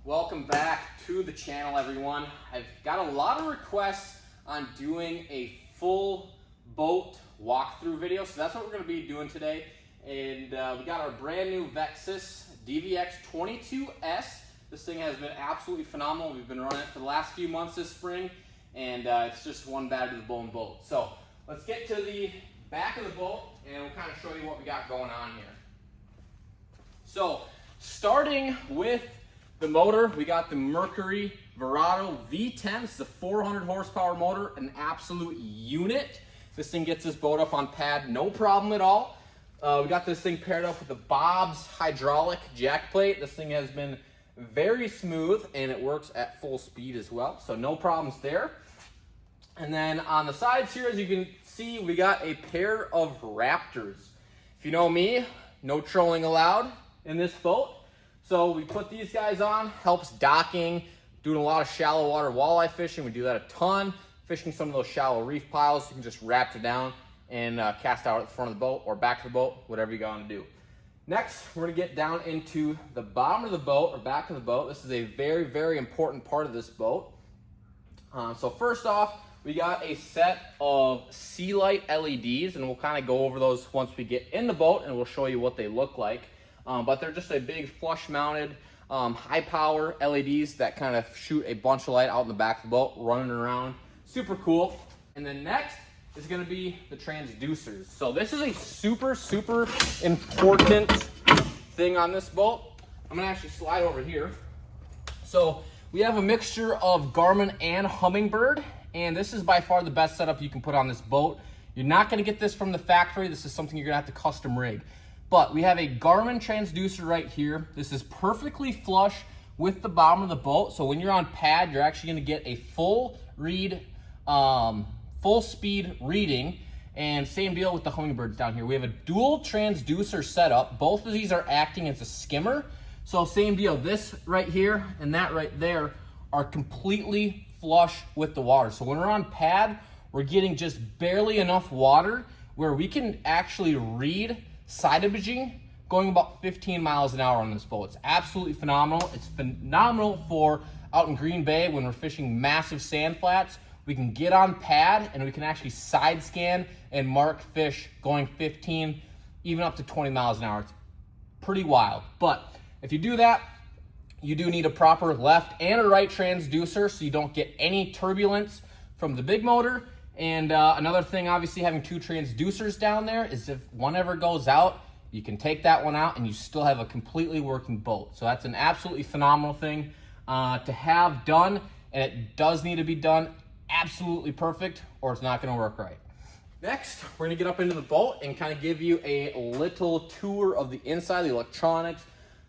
Welcome back to the channel, everyone. I've got a lot of requests on doing a full boat walkthrough video, so that's what we're going to be doing today. And we got our brand new Vexus DVX22S. This thing has been absolutely phenomenal. We've been running it for the last few months this spring, and it's just one battery to the bone boat. So let's get to the back of the boat, and we'll kind of show you what we got going on here. So starting with the motor, we got the Mercury Verado V10. This is a 400 horsepower motor, an absolute unit. This thing gets this boat up on pad, no problem at all. We got this thing paired up with the Bob's hydraulic jack plate. This thing has been very smooth and it works at full speed as well, so no problems there. And then on the sides here, as you can see, we got a pair of Raptors. If you know me, no trolling allowed in this boat. So we put these guys on, helps docking, doing a lot of shallow water walleye fishing. We do that a ton. Fishing some of those shallow reef piles, you can just Raptor down and cast out at the front of the boat or back of the boat, whatever you're going to do. Next, we're going to get down into the bottom of the boat or back of the boat. This is a very, very important part of this boat. So first off, we got a set of Sea Light LEDs, and we'll kind of go over those once we get in the boat, and we'll show you what they look like. But they're just a big flush mounted, high power LEDs that kind of shoot a bunch of light out in the back of the boat, running around. Super cool. And then next is going to be the transducers. So this is a super, super important thing on this boat. I'm going to actually slide over here. So we have a mixture of Garmin and Humminbird, and this is by far the best setup you can put on this boat. You're not going to get this from the factory. This is something you're going to have to custom rig. But we have a Garmin transducer right here. This is perfectly flush with the bottom of the boat. So when you're on pad, you're actually going to get a full read, full speed reading. And same deal with the Humminbirds down here. We have a dual transducer setup. Both of these are acting as a skimmer. So same deal. This right here and that right there are completely flush with the water. So when we're on pad, we're getting just barely enough water where we can actually read side imaging going about 15 miles an hour on this boat. It's absolutely phenomenal. It's phenomenal for out in Green Bay when we're fishing massive sand flats. We can get on pad and we can actually side scan and mark fish going 15, even up to 20 miles an hour. It's pretty wild. But if you do that, you do need a proper left and a right transducer so you don't get any turbulence from the big motor. And another thing, obviously, having two transducers down there is if one ever goes out, you can take that one out and you still have a completely working boat. So that's an absolutely phenomenal thing to have done, and it does need to be done absolutely perfect or it's not going to work right. Next, we're going to get up into the boat and kind of give you a little tour of the inside, the electronics,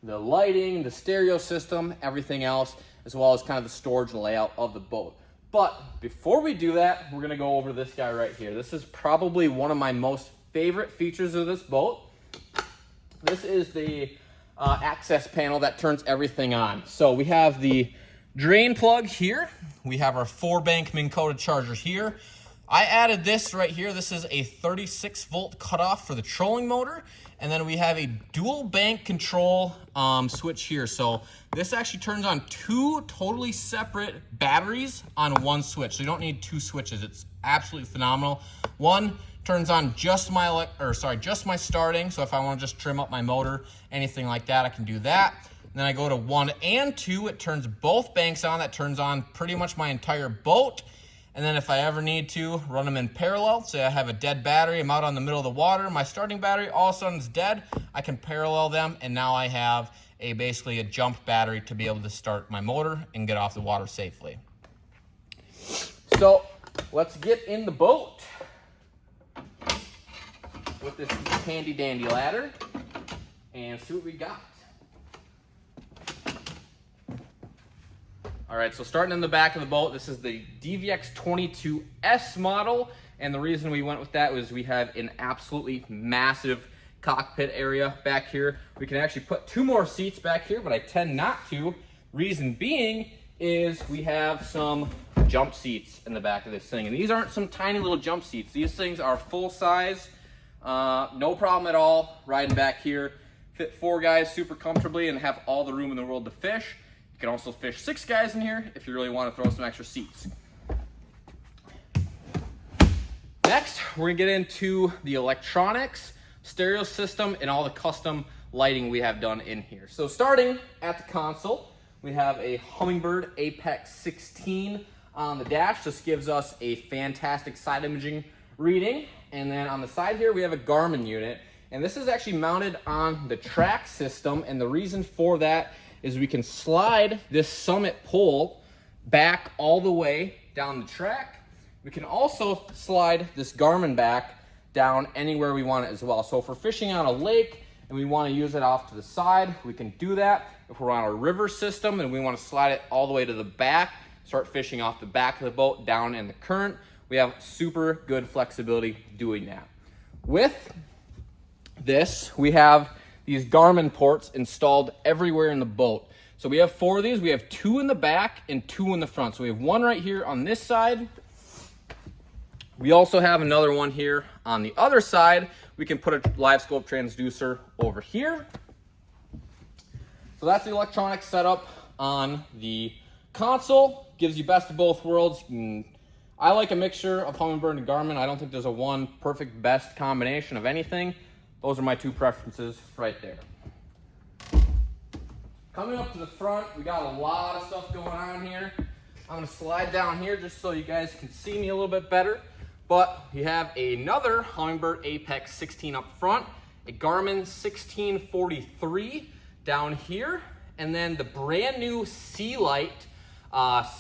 the lighting, the stereo system, everything else, as well as kind of the storage layout of the boat. But before we do that, we're going to go over this guy right here. This is probably one of my most favorite features of this boat. This is the access panel that turns everything on. So we have the drain plug here. We have our 4-bank Minn Kota charger here. I added this right here. This is a 36-volt cutoff for the trolling motor. And then we have a dual bank control switch here. So this actually turns on two totally separate batteries on one switch. So you don't need two switches. It's absolutely phenomenal. One turns on just my just my starting. So if I want to just trim up my motor, anything like that, I can do that. And then I go to 1 and 2. It turns both banks on. That turns on pretty much my entire boat. And then if I ever need to, run them in parallel. Say I have a dead battery, I'm out on the middle of the water, my starting battery all of a sudden is dead, I can parallel them, and now I have basically a jump battery to be able to start my motor and get off the water safely. So let's get in the boat with this handy dandy ladder and see what we got. All right, so starting in the back of the boat, this is the DVX22S model, and the reason we went with that was we have an absolutely massive cockpit area back here. We can actually put 2 more seats back here, but I tend not to. Reason being is we have some jump seats in the back of this thing, and these aren't some tiny little jump seats. These things are full size, no problem at all riding back here. Fit 4 guys super comfortably and have all the room in the world to fish. You can also fish 6 guys in here if you really want to throw some extra seats. Next, we're gonna get into the electronics, stereo system, and all the custom lighting we have done in here. So starting at the console, we have a Humminbird Apex 16 on the dash. This gives us a fantastic side imaging reading. And then on the side here, we have a Garmin unit. And this is actually mounted on the track system. And the reason for that is we can slide this Summit pole back all the way down the track. We can also slide this Garmin back down anywhere we want it as well. So if we're fishing on a lake and we want to use it off to the side, we can do that. If we're on a river system and we want to slide it all the way to the back, start fishing off the back of the boat down in the current, we have super good flexibility doing that. With this, we have these Garmin ports installed everywhere in the boat. So we have 4 of these. We have 2 in the back and 2 in the front. So we have 1 right here on this side. We also have another one here on the other side. We can put a live scope transducer over here. So that's the electronic setup on the console. Gives you best of both worlds. I like a mixture of Humminbird and Garmin. I don't think there's a one perfect best combination of anything. Those are my 2 preferences right there. Coming up to the front, we got a lot of stuff going on here. I'm gonna slide down here just so you guys can see me a little bit better. But you have another Humminbird Apex 16 up front, a Garmin 1643 down here, and then the brand new C-Lite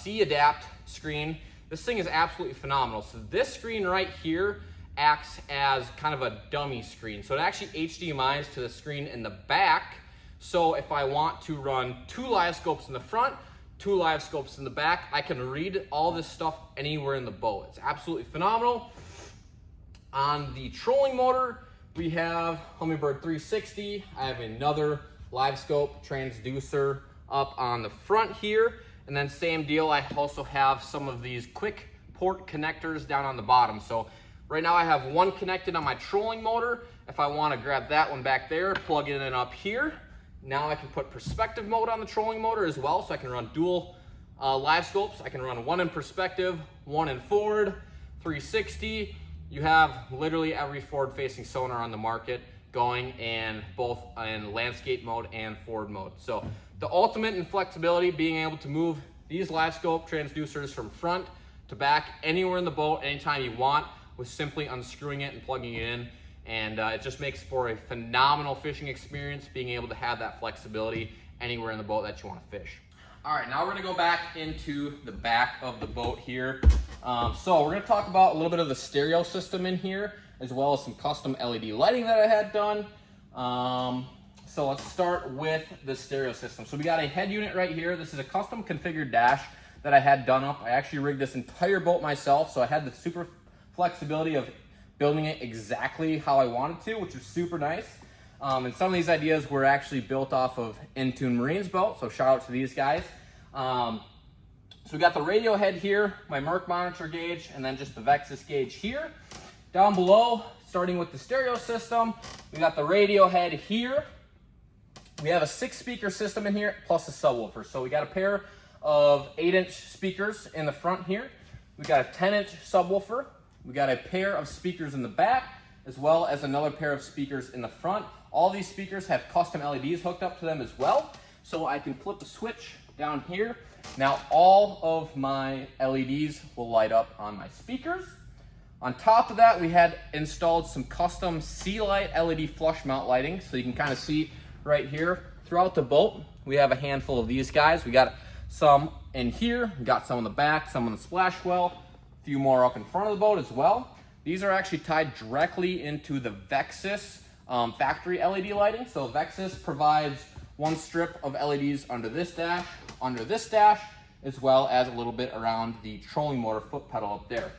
C-Adapt screen. This thing is absolutely phenomenal. So this screen right here acts as kind of a dummy screen. So it actually HDMIs to the screen in the back. So if I want to run 2 live scopes in the front, 2 live scopes in the back, I can read all this stuff anywhere in the boat. It's absolutely phenomenal. On the trolling motor, we have Humminbird 360. I have another live scope transducer up on the front here. And then same deal, I also have some of these quick port connectors down on the bottom. So right now I have 1 connected on my trolling motor. If I want to grab that one back there, plug it in up here. Now I can put perspective mode on the trolling motor as well, so I can run dual live scopes. I can run 1 in perspective, 1 in forward, 360. You have literally every forward-facing sonar on the market going, and both in landscape mode and forward mode. So the ultimate in flexibility, being able to move these live scope transducers from front to back anywhere in the boat, anytime you want, with simply unscrewing it and plugging it in. And it just makes for a phenomenal fishing experience, being able to have that flexibility anywhere in the boat that you want to fish. All right, now we're gonna go back into the back of the boat here. So we're gonna talk about a little bit of the stereo system in here, as well as some custom LED lighting that I had done. So let's start with the stereo system. So we got a head unit right here. This is a custom configured dash that I had done up. I actually rigged this entire boat myself, so I had the super flexibility of building it exactly how I wanted to, which was super nice. And some of these ideas were actually built off of Intune Marine's boat, so shout out to these guys. So we got the radio head here, my Merc monitor gauge, and then just the Vexus gauge here. Down below, starting with the stereo system, we got the radio head here. We have a 6-speaker system in here, plus a subwoofer. So we got a pair of 8-inch speakers in the front here. We got a 10-inch subwoofer. We got a pair of speakers in the back, as well as another pair of speakers in the front. All these speakers have custom LEDs hooked up to them as well. So I can flip the switch down here. Now all of my LEDs will light up on my speakers. On top of that, we had installed some custom C-Lite LED flush mount lighting. So you can kind of see right here throughout the boat, we have a handful of these guys. We got some in here, we got some on the back, some on the splash well, a few more up in front of the boat as well. These are actually tied directly into the Vexus factory LED lighting. So Vexus provides 1 strip of LEDs under this dash, as well as a little bit around the trolling motor foot pedal up there.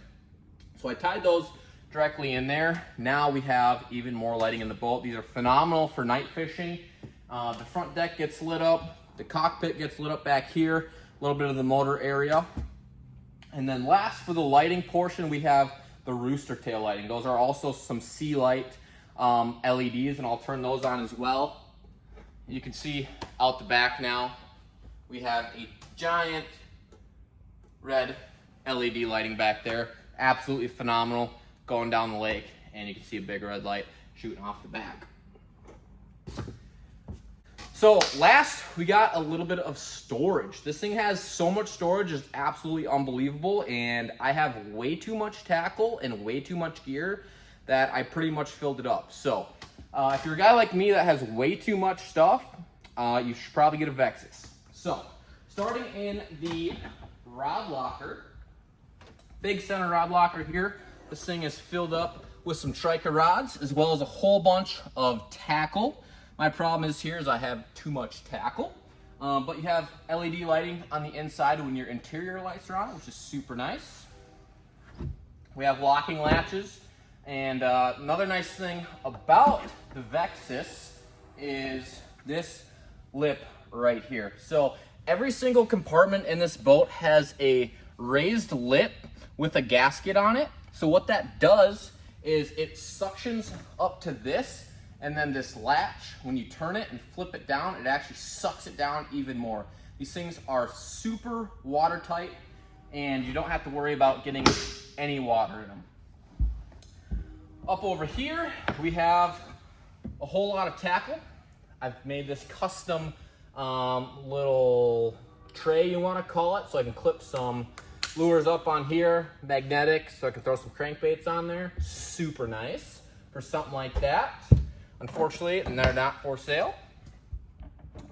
So I tied those directly in there. Now we have even more lighting in the boat. These are phenomenal for night fishing. The front deck gets lit up. The cockpit gets lit up back here. A little bit of the motor area. And then last, for the lighting portion, we have the rooster tail lighting. Those are also some C-Lite LEDs, and I'll turn those on as well. You can see out the back now, we have a giant red LED lighting back there. Absolutely phenomenal, going down the lake, and you can see a big red light shooting off the back. So last, we got a little bit of storage. This thing has so much storage, it's absolutely unbelievable, and I have way too much tackle and way too much gear that I pretty much filled it up. So if you're a guy like me that has way too much stuff, you should probably get a Vexus. So starting in the rod locker, big center rod locker here, this thing is filled up with some Trica rods as well as a whole bunch of tackle. My problem is I have too much tackle, but you have LED lighting on the inside when your interior lights are on, which is super nice. We have locking latches, and another nice thing about the Vexus is this lip right here. So every single compartment in this boat has a raised lip with a gasket on it. So what that does is it suctions up to this, and then this latch, when you turn it and flip it down, it actually sucks it down even more. These things are super watertight, and you don't have to worry about getting any water in them. Up over here, we have a whole lot of tackle. I've made this custom little tray, you want to call it, so I can clip some lures up on here, magnetic, so I can throw some crankbaits on there. Super nice for something like that. Unfortunately, they're not for sale.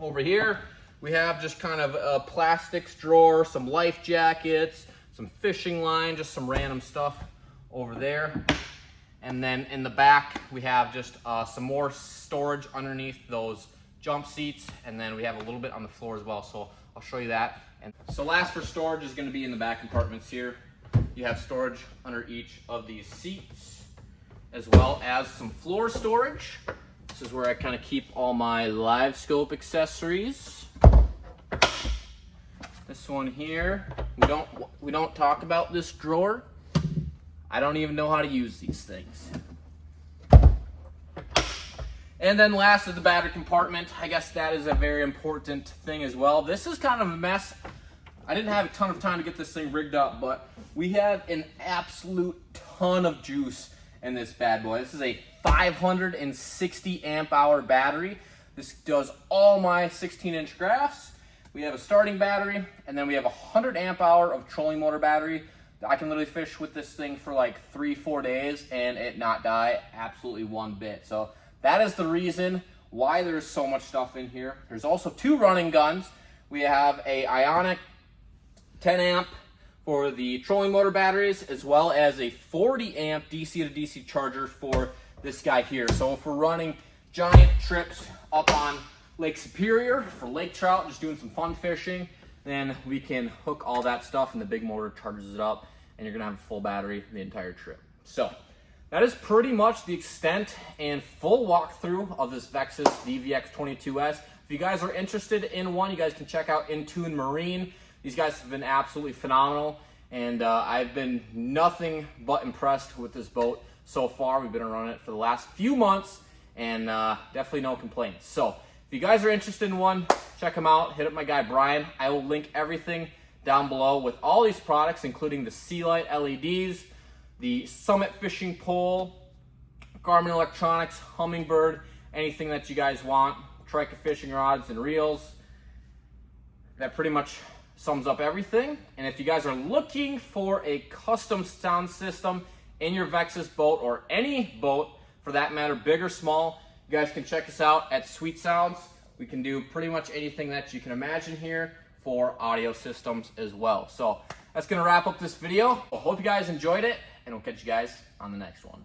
Over here, we have just kind of a plastics drawer, some life jackets, some fishing line, just some random stuff over there. And then in the back, we have just some more storage underneath those jump seats, and then we have a little bit on the floor as well, so I'll show you that. And so last for storage is going to be in the back compartments here. You have storage under each of these seats, as well as some floor storage. This is where I kind of keep all my live scope accessories. This one here, we don't talk about this drawer. I don't even know how to use these things. And then last is the battery compartment. I guess that is a very important thing as well. This is kind of a mess. I didn't have a ton of time to get this thing rigged up, but we have an absolute ton of juice in this bad boy. This is a 560 amp hour battery. This does all my 16-inch graphs. We have a starting battery, and then we have a 100 amp hour of trolling motor battery. I can literally fish with this thing for like 3-4 days and it not die absolutely one bit. So that is the reason why there's so much stuff in here. There's also 2 running guns. We have a Ionic 10 amp for the trolling motor batteries, as well as a 40 amp DC to DC charger for this guy here. So if we're running giant trips up on Lake Superior for lake trout, just doing some fun fishing, then we can hook all that stuff and the big motor charges it up, and you're gonna have a full battery the entire trip. So that is pretty much the extent and full walkthrough of this Vexus DVX22S. If you guys are interested in one, you guys can check out Intune Marine. These guys have been absolutely phenomenal, and I've been nothing but impressed with this boat so far. We've been running it for the last few months, and definitely no complaints. So if you guys are interested in one, check them out. Hit up my guy Brian. I will link everything down below with all these products, including the Sea Light LEDs, the Summit fishing pole, Garmin Electronics, Humminbird, anything that you guys want, Trica fishing rods and reels. That pretty much sums up everything. And if you guys are looking for a custom sound system in your Vexus boat, or any boat for that matter, big or small, you guys can check us out at Sweet Sounds. We can do pretty much anything that you can imagine here for audio systems as well. So that's gonna wrap up this video. I hope you guys enjoyed it, and we'll catch you guys on the next one.